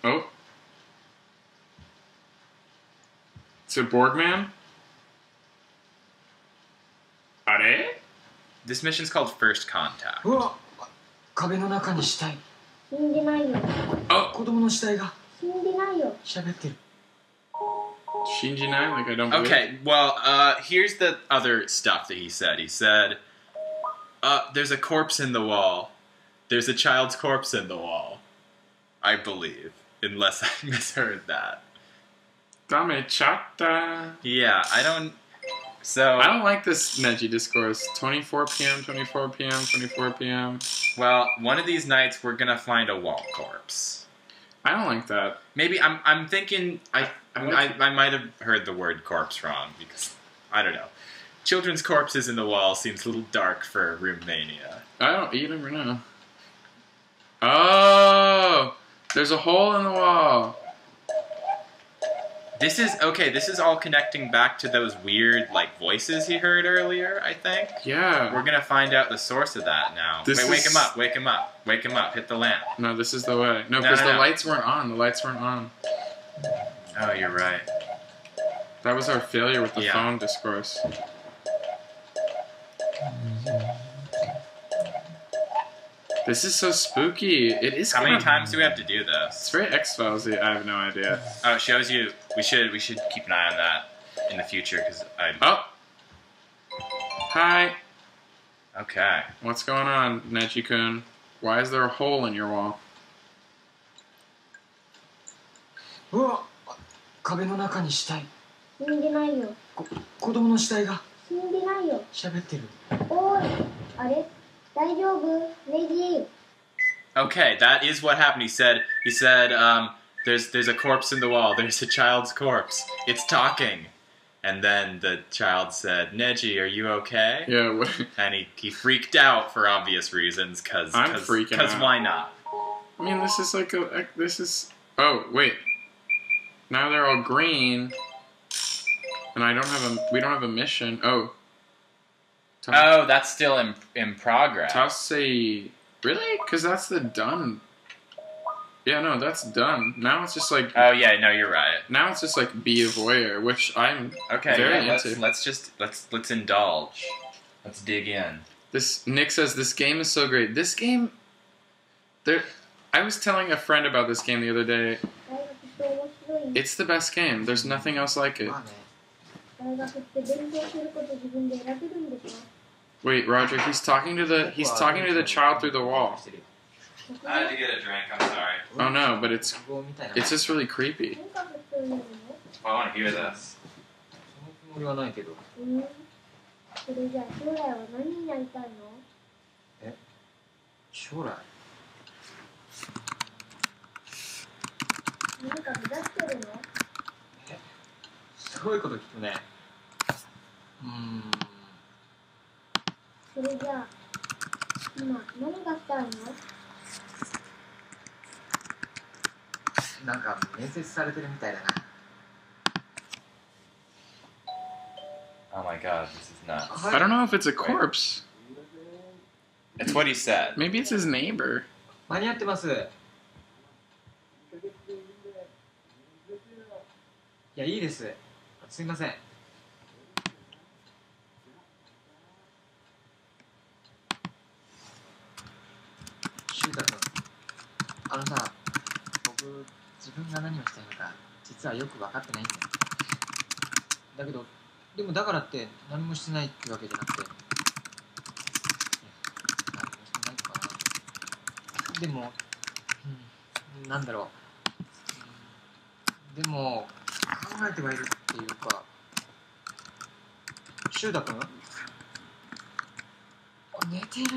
Oh. It's a Borgman? Are? This mission's called First Contact. うわ、壁の中に死体。死んでないよ。Oh. 子供の死体が死んでないよ。喋ってる。 Shinji-nai? Like, I don't believe Okay, well, here's the other stuff that he said. He said, there's a corpse in the wall. There's a child's corpse in the wall. I believe. Unless I misheard that. Dame chata. Yeah, I don't like this Neji discourse. 24 p.m., 24 p.m., 24 p.m. Well, one of these nights we're gonna find a wall corpse. I don't like that. Maybe I'm thinking I might have heard the word corpse wrong because I don't know. Children's corpses in the wall seems a little dark for Roommania. You never know. Oh, there's a hole in the wall. This is all connecting back to those weird, like, voices he heard earlier, I think. Yeah. We're gonna find out the source of that now. Wait, wake him up, wake him up, wake him up, hit the lamp. No, this is the way. No, because the lights weren't on. The lights weren't on. Oh, you're right. That was our failure with the phone discourse. This is so spooky. It is. How many times do we have to do this? It's very X-Files-y. I have no idea. Oh, it shows you. We should keep an eye on that in the future because I. Oh. Hi. Okay. What's going on, Neji-kun? Why is there a hole in your wall? うわ、壁の中に死体。死んでないよ。子供の死体が死んでないよ。喋ってる。おい、あれ、大丈夫、ネジ。 Okay, that is what happened. He said, there's a corpse in the wall. There's a child's corpse. It's talking. And then the child said, Neji, are you okay? Yeah, what? And he freaked out for obvious reasons, because why not? I mean, this is like oh, wait. Now they're all green. And we don't have a mission. Oh. Oh, that's still in progress. Tasei. Really? Because that's the done. Yeah, no, that's done. Now it's just like. Oh yeah, no, you're right. Now it's just like be a voyeur, which I'm very into. Let's indulge. Let's dig in. This Nick says this game is so great. This game. I was telling a friend about this game the other day. It's the best game. There's nothing else like it. Wait, Roger, he's talking to the child through the wall. I had to get a drink, I'm sorry. Oh no, but it's just really creepy. I want to hear this. そのつもりはないけど。それじゃあ将来は何になりたいの？え、将来？何か目指してるの？え、すごいこと聞くね。それじゃあ今何がしたいの？なんか面接されてるみたいだな。Oh my god, this is nuts. I don't know if it's a corpse. It's what he said. Maybe it's his neighbor. 間に合ってます。いや、いいです。すいません。シュウタ君、あのさ、僕、自分が何をしたいのか、実はよく分かってないんだよ。だけど、でもだからって何もしてないってわけじゃなくて、何もしてないのかな。でも、なんだろう。でも、考えてはいるっていうか、シュウタ君？寝てる。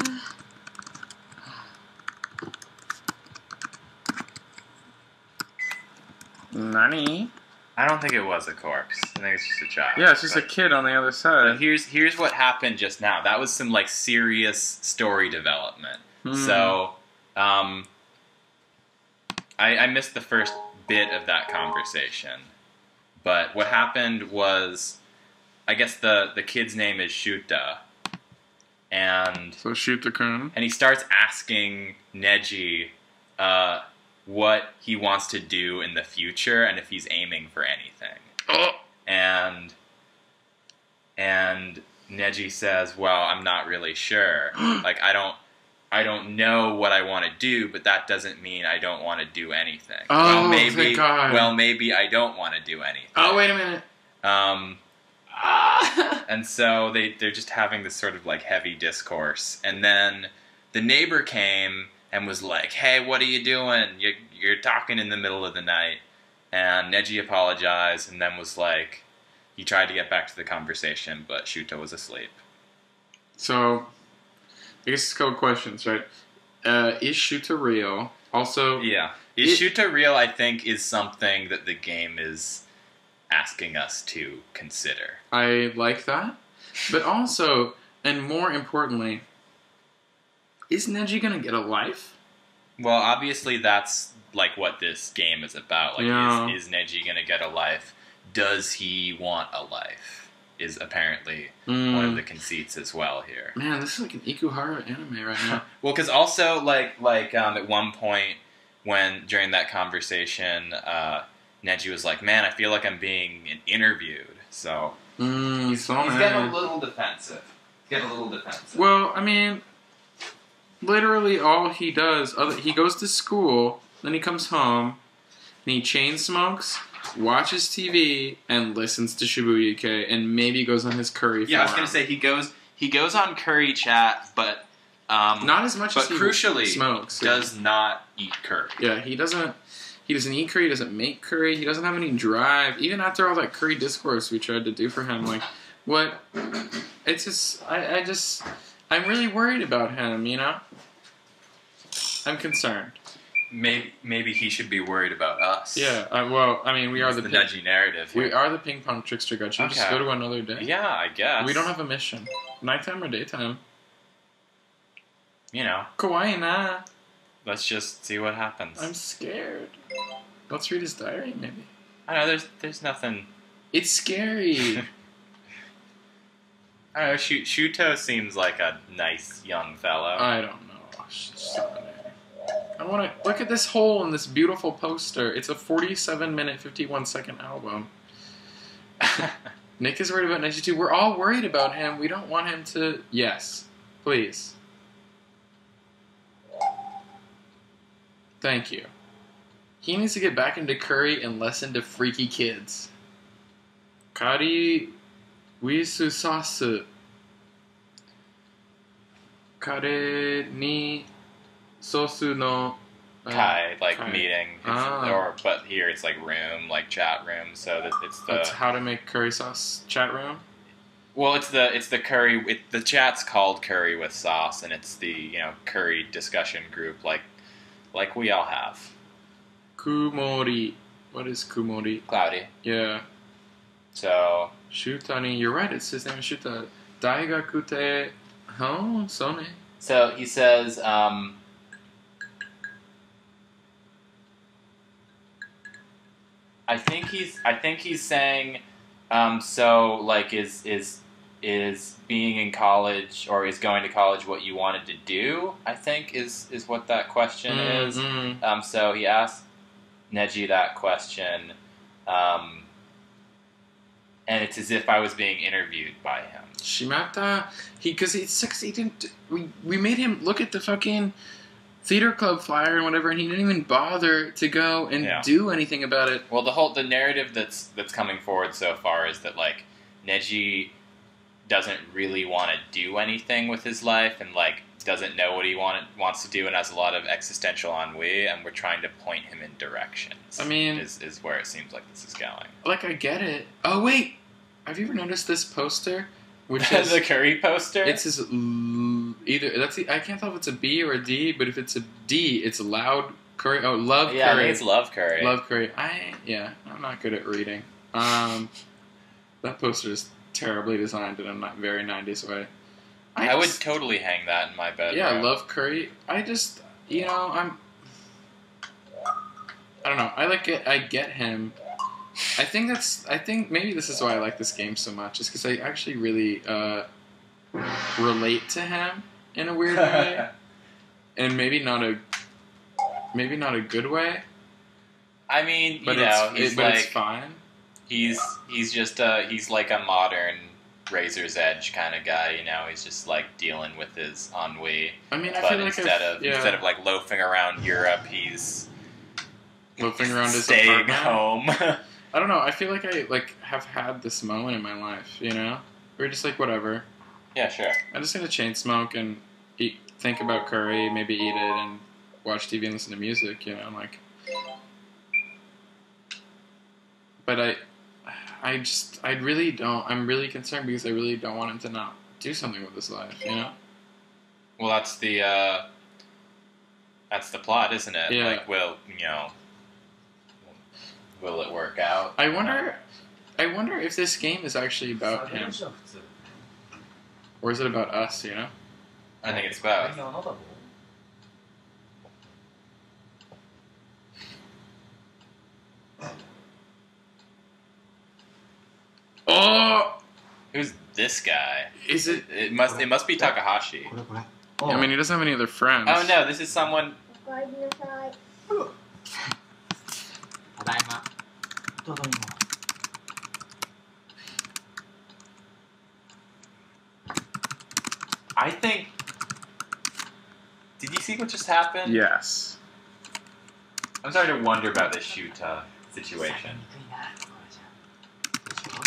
Nani? I don't think it was a corpse. I think it's just a child. Yeah, it's just a kid on the other side. Here's what happened just now. That was some like serious story development. So, I missed the first bit of that conversation. But what happened was, I guess the kid's name is Shuuta. And so Shuuta-kun. And he starts asking Neji, what he wants to do in the future and if he's aiming for anything. And Neji says, well, I'm not really sure. Like, I don't know what I want to do, but that doesn't mean I don't want to do anything. Oh, thank God. Well, maybe I don't want to do anything. Oh, wait a minute. And so they're just having this sort of like heavy discourse. And then the neighbor came and was like, hey, what are you doing? You're talking in the middle of the night. And Neji apologized and then was like, he tried to get back to the conversation, but Shuuta was asleep. So, I guess it's a couple questions, right? Is Shuuta real? Also... Yeah. Is Shuuta real, I think, is something that the game is asking us to consider. I like that. But also, and more importantly, is Neji gonna get a life? Well, obviously that's like what this game is about. Like, Yeah. is Neji gonna get a life? Does he want a life? Is apparently one of the conceits as well here. Man, this is like an Ikuhara anime right now. Well, because also like at one point during that conversation, Neji was like, "Man, I feel like I'm being interviewed." So he's getting a little defensive. Well, I mean, literally all he does, he goes to school, then he comes home, and he chain smokes, watches TV, and listens to Shibuya K, and maybe goes on his curry. Yeah, I was gonna say he goes on curry chat, but not as much but as he crucially smokes. Does not eat curry. Yeah, he doesn't. He doesn't eat curry. He doesn't make curry. He doesn't have any drive. Even after all that curry discourse we tried to do for him, like, what? It's just, I'm really worried about him. You know, I'm concerned. Maybe he should be worried about us. Yeah. Well, I mean, we are the Neji narrative here. We are the ping pong trickster god. Should we just go to another day? Yeah, I guess. We don't have a mission. Nighttime or daytime? You know. Kawaii na. Let's just see what happens. I'm scared. Let's read his diary, maybe. I don't know. There's nothing. It's scary. I don't know. Shuuta seems like a nice young fellow. I don't know. I want to look at this hole in this beautiful poster. It's a 47-minute, 51-second album. Nick is worried about Neji too. We're all worried about him. We don't want him to... Yes. Please. Thank you. He needs to get back into curry and less into freaky kids. Kari wisu sasu. Kare ni sosu no... Kai, like Kai. meeting. But here it's like room, like chat room. So it's the... That's how to make curry sauce chat room? Well, it's the curry... the chat's called Curry with Sauce, and it's the, curry discussion group like we all have. Kumori. What is Kumori? Cloudy. Yeah. So... Shuuta ni... You're right, it's his name is Shuuta. Daigaku te... Oh, so ne. So he says, I think he's saying, so like is being in college or is going to college what you wanted to do? I think is what that question is. So he asked Neji that question, and it's as if I was being interviewed by him. Shimata, because he didn't. We made him look at the fucking theater club flyer and whatever, and he didn't even bother to go and do anything about it. Well, the narrative that's coming forward so far is that like Neji doesn't really want to do anything with his life and like doesn't know what he wants to do and has a lot of existential ennui, and we're trying to point him in directions. I mean, is where it seems like this is going. Like, I get it. Oh wait, have you ever noticed this poster? Which is the curry poster? It says either I can't tell if it's a B or a D, but if it's a D, it's loud curry. Oh, love curry. Yeah, I think it's love curry. Love curry. I'm not good at reading. That poster is terribly designed in a very 90s way. I would totally hang that in my bedroom. Yeah, love curry. I just, I don't know. I get him. I think maybe this is why I like this game so much, is because I actually really relate to him in a weird way. And maybe not maybe not a good way, I mean, but he's but like it's fine. he's just he's like a modern Razor's Edge kind of guy. He's just like dealing with his ennui. I mean, I But feel like instead of like loafing around Europe, he's loafing around his staying apartment. home. I don't know. I feel like I have had this moment in my life, where just like whatever. Yeah, sure. I'm just gonna chain smoke and think about curry, maybe eat it, and watch TV and listen to music. Like. But I really don't. I'm really concerned because I really don't want him to not do something with his life. Well, that's the plot, isn't it? Yeah. Like, will it work out? I wonder if this game is actually about him, or is it about us? I think it's both. Oh, Who's this guy? is it? It must be Takahashi. これこれ I mean, he doesn't have any other friends. Oh no, this is someone. おかえりなさい。ただいまただいま I think. Did you see what just happened? Yes. I'm starting to wonder about this Shuuta situation. にくいなこれじゃでしょ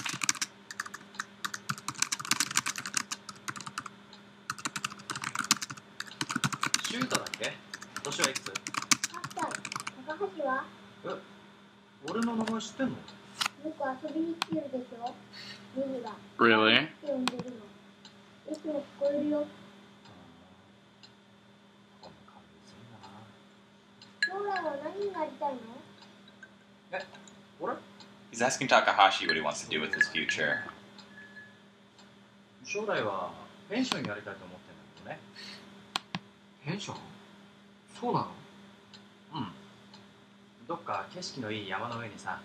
シュートだっけ年はいくつ8歳。高橋は俺の名前知ってんのよく遊びに来てるでしょ。ミニが。 Really? って呼んでるの。いつも聞こえるよ。こんな感じするんだな将来は何になりたいの？俺 He's asking Takahashi what he wants to do with his future. 将来はペンションやりたいと思ってんだけどねペンションそうなのうんどっか景色のいい山の上にさ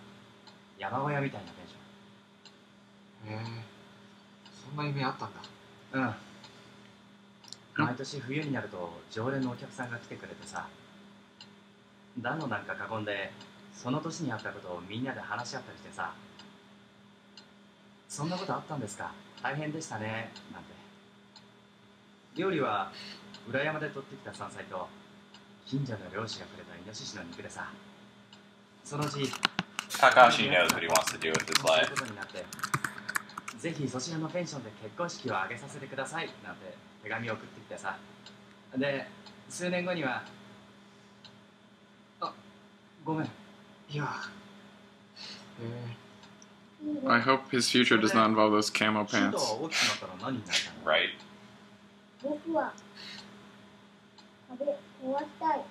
山小屋みたいなペンションへえそんな夢あったんだうん毎年冬になると常連のお客さんが来てくれてさ暖炉なんか囲んでその年にあったことをみんなで話し合ったりしてさそんなことあったんですか大変でしたねなんて料理は裏山で取ってきた山菜と近所の漁師がくれたイノシシの肉でさそのうち Takahashi knows what he wants to do with his そういう life. ことになってぜひそちらのペンションで結婚式を挙げさせてくださいなんて手紙を送ってきてさで数年後にはあごめんいやI hope his future does not involve those camo シュート pants. は大きくなったら何になりたいの Right? 僕は壁壊したい。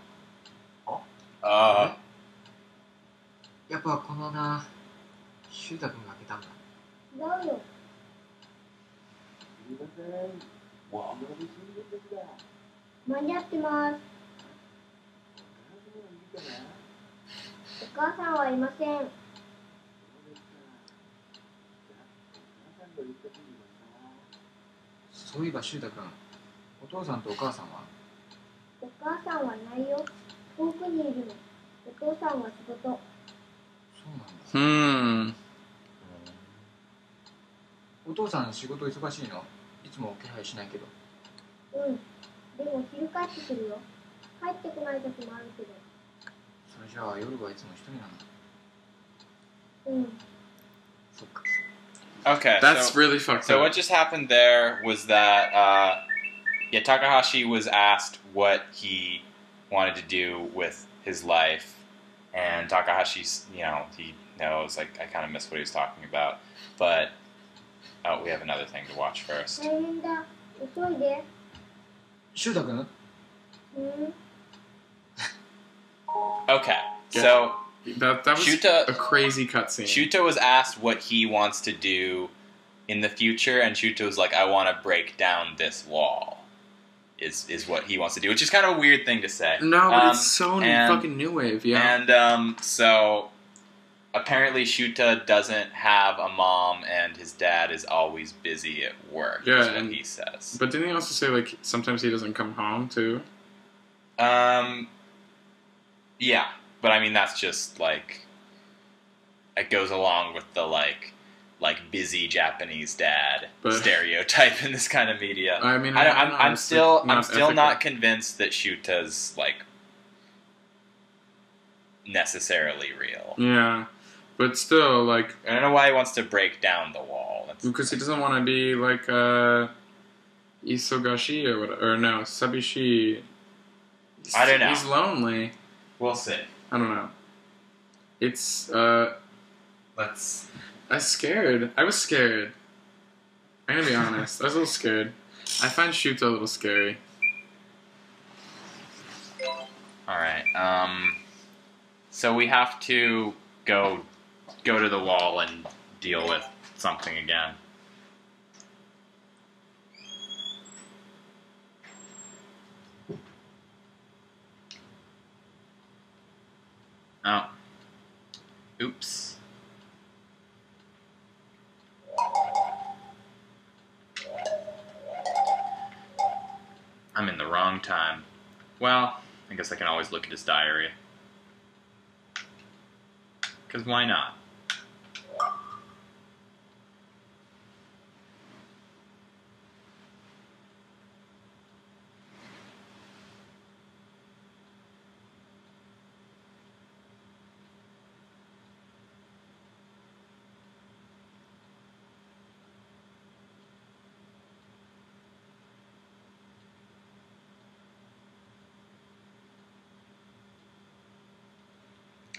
やっぱこの穴シュータ君が開けたんだ違うよ。間に合ってます。お母さんはいません。そういえばシュータ君お父さんとお母さんはお母さんはいないよ。遠くにいるの。お父さんは仕事。そうなんだ Hmm. お父さん仕事忙しいのいつも気配しないけどうん。でも昼帰ってくるよ。帰ってこない時もあるけど。それじゃあ夜はいつも一人なのうん。そっか Okay. That's really fucked So up. what just happened there was that Takahashi was asked what he wanted to do with his life, and Takahashi's, he knows. Like, I kind of missed what he was talking about, but we have another thing to watch first. 大変だ。急いで。シュータ君うん。 Okay, Yeah. so That was Shuuta- a crazy cutscene. Shuuta was asked what he wants to do in the future, and Shuuta was like, "I want to break down this wall." Is what he wants to do, which is kind of a weird thing to say. No, but it's so and- fucking new wave, yeah. And so apparently Shuuta doesn't have a mom, and his dad is always busy at work. Yeah, is what and- he says. But didn't he also say, like, sometimes he doesn't come home, too? Yeah, but I mean that's just like it goes along with the like busy Japanese dad stereotype in this kind of media. I mean, I'm still ethical. not convinced that Shuta's like necessarily real. Yeah, but still, like, I don't know why he wants to break down the wall. because he doesn't want to be like Isogashi or whatever, or no, Sabishi. I don't know. He's lonely. We'll see. I don't know. It's Let's. I was scared. I'm gonna be honest. I was a little scared. I find Shuuta a little scary. All right. So we have to go to the wall and deal with something again. Oh. Oops. I'm in the wrong time. Well, I guess I can always look at his diary. Because why not?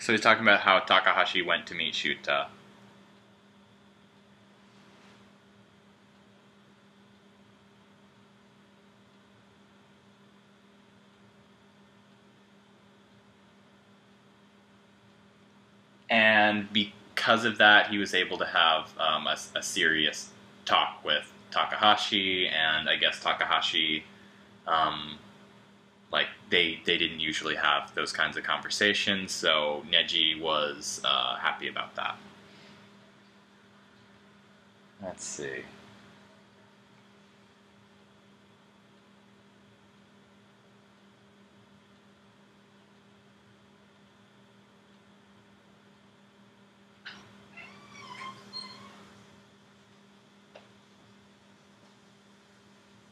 So he's talking about how Takahashi went to meet Shuuta. And because of that, he was able to have a serious talk with Takahashi, and I guess Takahashi, like, they didn't usually have those kinds of conversations, so Neji was happy about that. Let's see.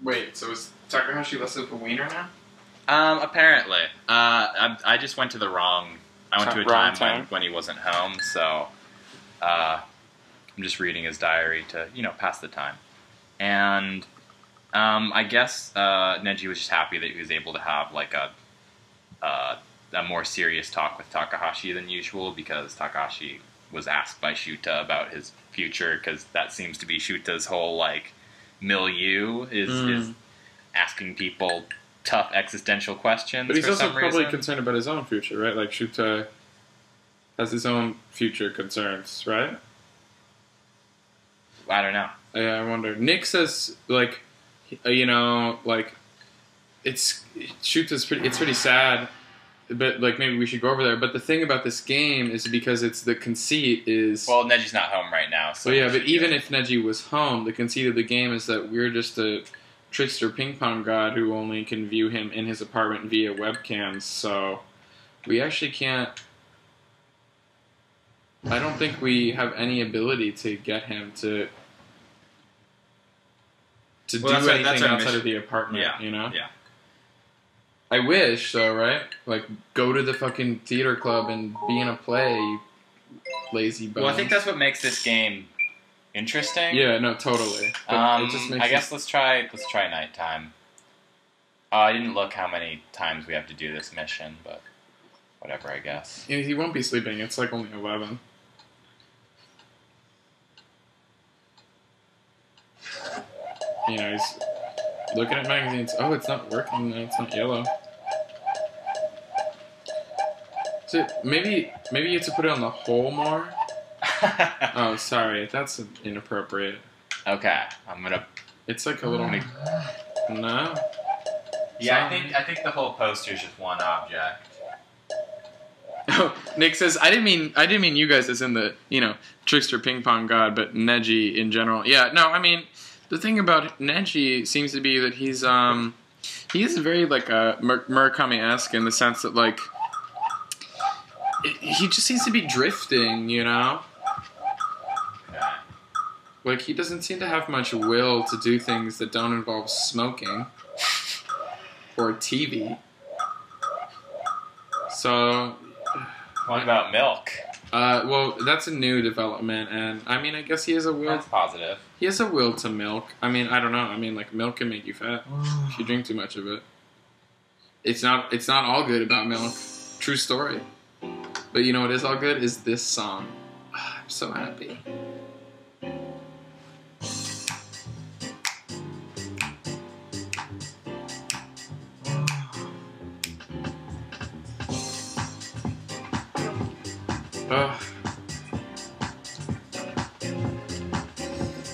Wait, so is Takahashi less of a wiener now? Apparently. I just went to the wrong... I went to a Wrong time time. when he wasn't home, so... I'm just reading his diary to, pass the time. And I guess Neji was just happy that he was able to have, like, a more serious talk with Takahashi than usual, because Takahashi was asked by Shuuta about his future, because that seems to be Shuta's whole, like, milieu, is asking people tough existential questions. But he's for also some probably reason. concerned about his own future, right? Like, Shuuta has his own future concerns, right? I don't know. Yeah, I wonder. Nick says, like, like, it's pretty sad, but, like, maybe we should go over there. But the thing about this game is because it's the conceit is... Well, Neji's not home right now, so... Well, yeah, but even if Neji was home, the conceit of the game is that we're just a trickster ping pong god who only can view him in his apartment via webcams, so we actually can't... I don't think we have any ability to get him to do anything outside of the apartment, Yeah. I wish, though, right? Like, go to the fucking theater club and be in a play, you lazy bones. Well, I think that's what makes this game interesting. Yeah, no, totally. But it just makes I guess let's try nighttime. I didn't look how many times we have to do this mission, but whatever, I guess. He won't be sleeping. It's like only 11. He's looking at magazines. Oh, it's not working. No, it's not yellow. So maybe you have to put it on the whole more. Oh, sorry. That's inappropriate. Okay, I'm gonna. It's like a little. No. Yeah, I think the whole poster is just one object. Oh, Nick says, I didn't mean you guys as in the, trickster ping pong god, but Neji in general. Yeah, no, I mean, the thing about Neji seems to be that he's very, like, Murakami-esque in the sense that, like, he just seems to be drifting, you know? Okay. Like, he doesn't seem to have much will to do things that don't involve smoking or TV. So, What about milk? well, that's a new development, and I mean, I guess he has a will. That's positive. He has a will to milk. I mean, I don't know. I mean, like, milk can make you fat if you drink too much of it. It's not all good about milk. True story. But you know what is all good is this song. I'm so happy.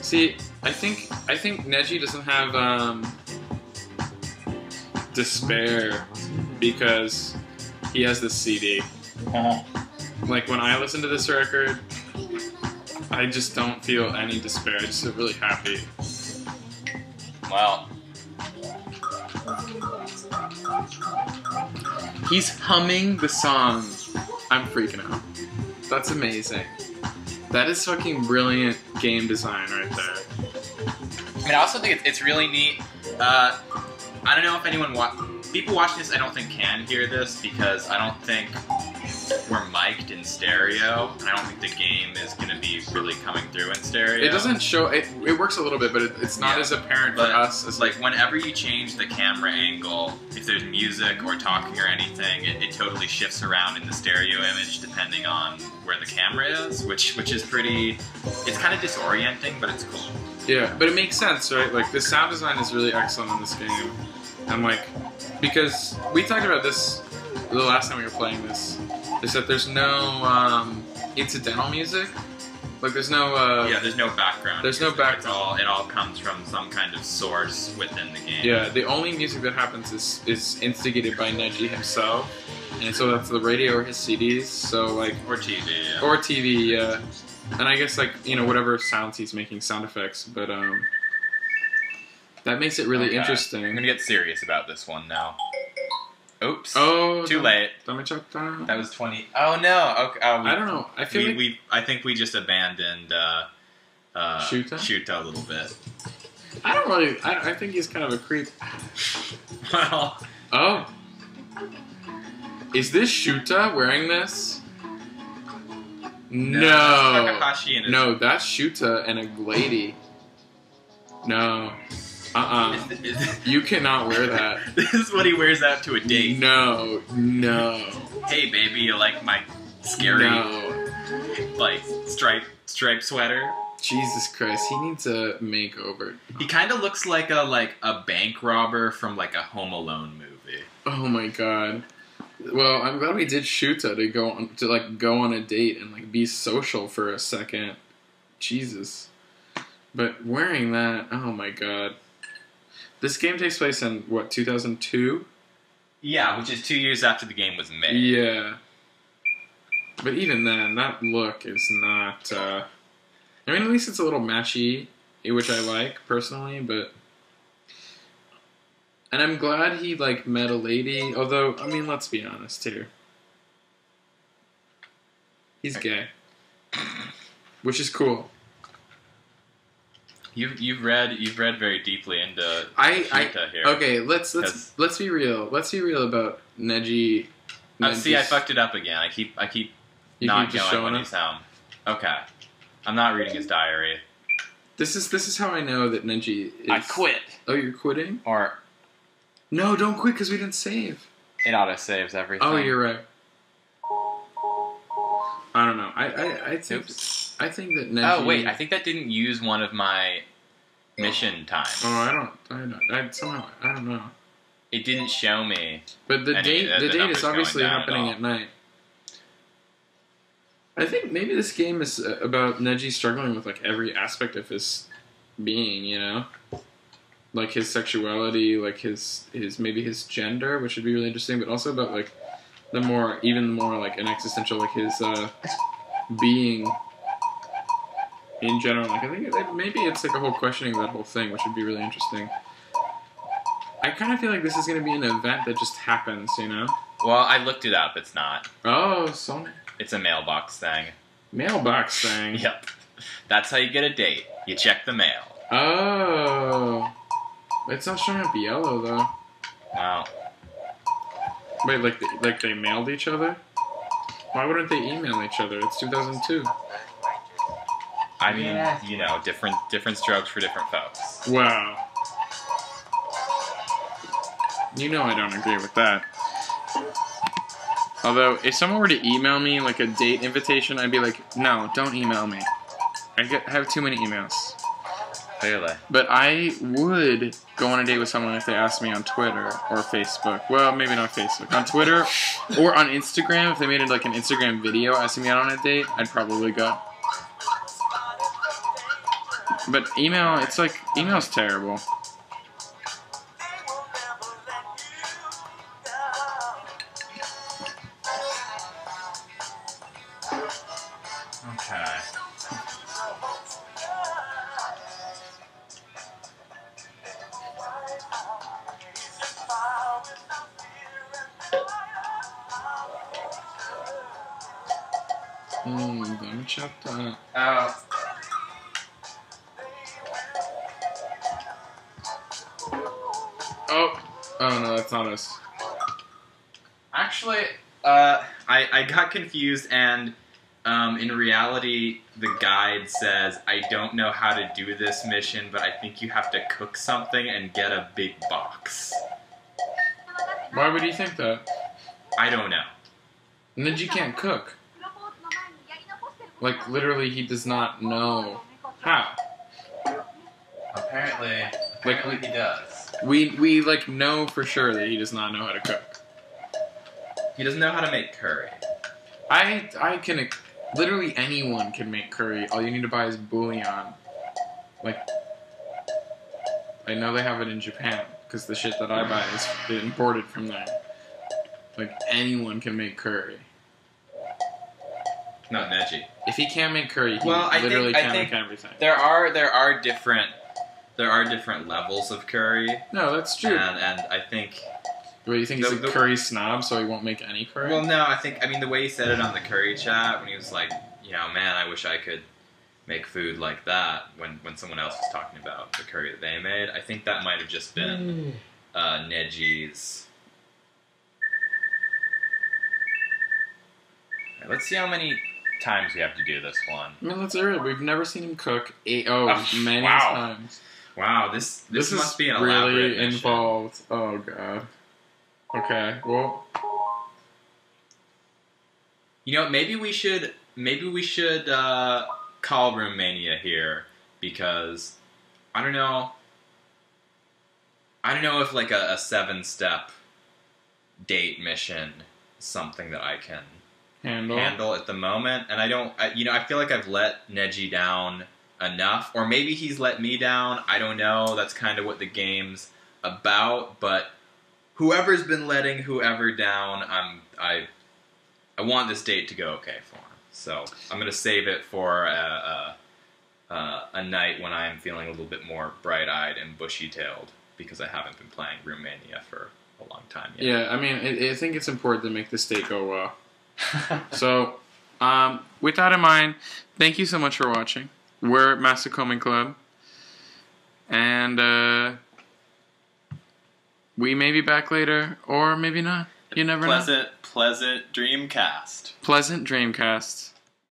See, I think Neji doesn't have despair because he has this CD. Like, when I listen to this record, I just don't feel any despair. I just feel really happy. Well, He's humming the song. I'm freaking out. That's amazing. That is fucking brilliant game design right there. I mean, I also think it's really neat. I don't know if anyone people watching this, I don't think can hear this because I don't think we're mic'd in stereo, and I don't think the game is going to be really coming through in stereo. It doesn't show. It works a little bit, but it's not as apparent for us as like whenever you change the camera angle, if there's music or talking or anything, it totally shifts around in the stereo image depending on where the camera is, which is pretty. It's kind of disorienting, but it's cool. Yeah, but it makes sense, right? Like, the sound design is really excellent in this game, and like, because we talked about this the last time we were playing this, is that there's no incidental music. Like, there's no there's no background. There's no background. It all comes from some kind of source within the game. Yeah, the only music that happens is instigated by Neji himself, and so that's the radio or his CDs. So like, or TV. Yeah. Or TV, yeah. And I guess, like, you know, whatever sounds he's making, sound effects, but that makes it really interesting. I'm gonna get serious about this one now. Oops. Oh, too late. That was 20. Oh no. Okay. I don't know. I feel like I think we just abandoned Shuuta a little bit. I don't really. I think he's kind of a creep. Well. Oh. Is this Shuuta wearing this? No. Takahashi and no, that's Shuuta and a lady. No. You cannot wear that. This is what he wears out to a date. No. Hey, baby, you like my scary, like, stripe sweater? Jesus Christ, he needs a makeover. He kind of looks like a bank robber from, like, a Home Alone movie. Oh my god. Well, I'm glad we did Shuuta to go on a date and, like, be social for a second. Jesus. But wearing that, oh my god. This game takes place in, what, 2002? Yeah, which is 2 years after the game was made. Yeah. But even then, that look is not, I mean, at least it's a little matchy, which I like, personally, but... And I'm glad he, like, met a lady, although, I mean, let's be honest here. He's gay. Which is cool. You've read very deeply into Shuuta here. Okay, let's be real. Let's be real about Neji. See, I fucked it up again. I keep not going when he's home. Okay, I'm not reading his diary. This is how I know that Neji is... I quit. Oh, you're quitting? Or no, don't quit because we didn't save. It auto saves everything. Oh, you're right. I don't know. I think that Neji... Oh wait, I think that didn't use one of my mission times. Oh, I don't know. It didn't show me. But the date is obviously happening at night. I think maybe this game is about Neji struggling with, like, every aspect of his being, you know? Like his sexuality, like his maybe his gender, which would be really interesting, but also about, like, even more like an existential, like, his being in general. Like, I think maybe it's like a whole questioning of that whole thing, which would be really interesting. I kind of feel like this is going to be an event that just happens, you know? Well, I looked it up. It's not. Oh, so It's a mailbox thing. mailbox thing. Yep. That's how you get a date. You check the mail. Oh. It's not showing up yellow, though. Wow. Wait, like they mailed each other? Why wouldn't they email each other? It's 2002. I mean, Yeah. you know, different strokes for different folks. Wow. You know I don't agree with that. Although, if someone were to email me, like, a date invitation, I'd be like, no, don't email me. have too many emails. Clearly. But I would go on a date with someone if they asked me on Twitter or Facebook. Well, maybe not Facebook. On Twitter or on Instagram, if they made it like an Instagram video asking me out on a date, I'd probably go. But email, it's like, email's terrible. Okay. Don't check that. Oh no, that's not us. Actually, I got confused, and in reality, the guide says, I don't know how to do this mission, but I think you have to cook something and get a big box. Why would you think that? I don't know. Neji can't cook. Like, literally, he does not know how. Apparently he does. We like know for sure that he does not know how to cook. He doesn't know how to make curry. I can literally anyone can make curry. All you need to buy is bouillon. Like, I know they have it in Japan because the shit that I buy is imported from there. Like, anyone can make curry. Not Neji. If he can't make curry, he Well, I literally think- can't I make think everything. There are different levels of curry, No, that's true. and I think. What, do you think he's a the- curry snob, so he won't make any curry? Well, no, I mean the way he said it on the curry chat when he was like, you know, man, I wish I could make food like that when someone else was talking about the curry that they made. I think that might have just been Neji's. Okay, let's see how many times we have to do this one. I mean, let's hear it. We've never seen him cook many wow. times. Wow, this This must is be an elaborate really mission. involved. Oh god. Okay, well, You know, maybe we should call Roommania here because I don't know if like a 7-step date mission is something that I can handle at the moment, and I feel like I've let Neji down enough, or maybe he's let me down. I don't know. That's kind of what the game's about, but whoever's been letting whoever down, I want this date to go okay for him. So I'm gonna save it for a night when I'm feeling a little bit more bright-eyed and bushy-tailed because I haven't been playing Roommania for a long time yet. yeah, I mean, I think it's important to make this date go well. So, with that in mind, thank you so much for watching. We're at Masukomi Club, and we may be back later, or maybe not. You never know. Pleasant Dreamcast. Pleasant Dreamcast.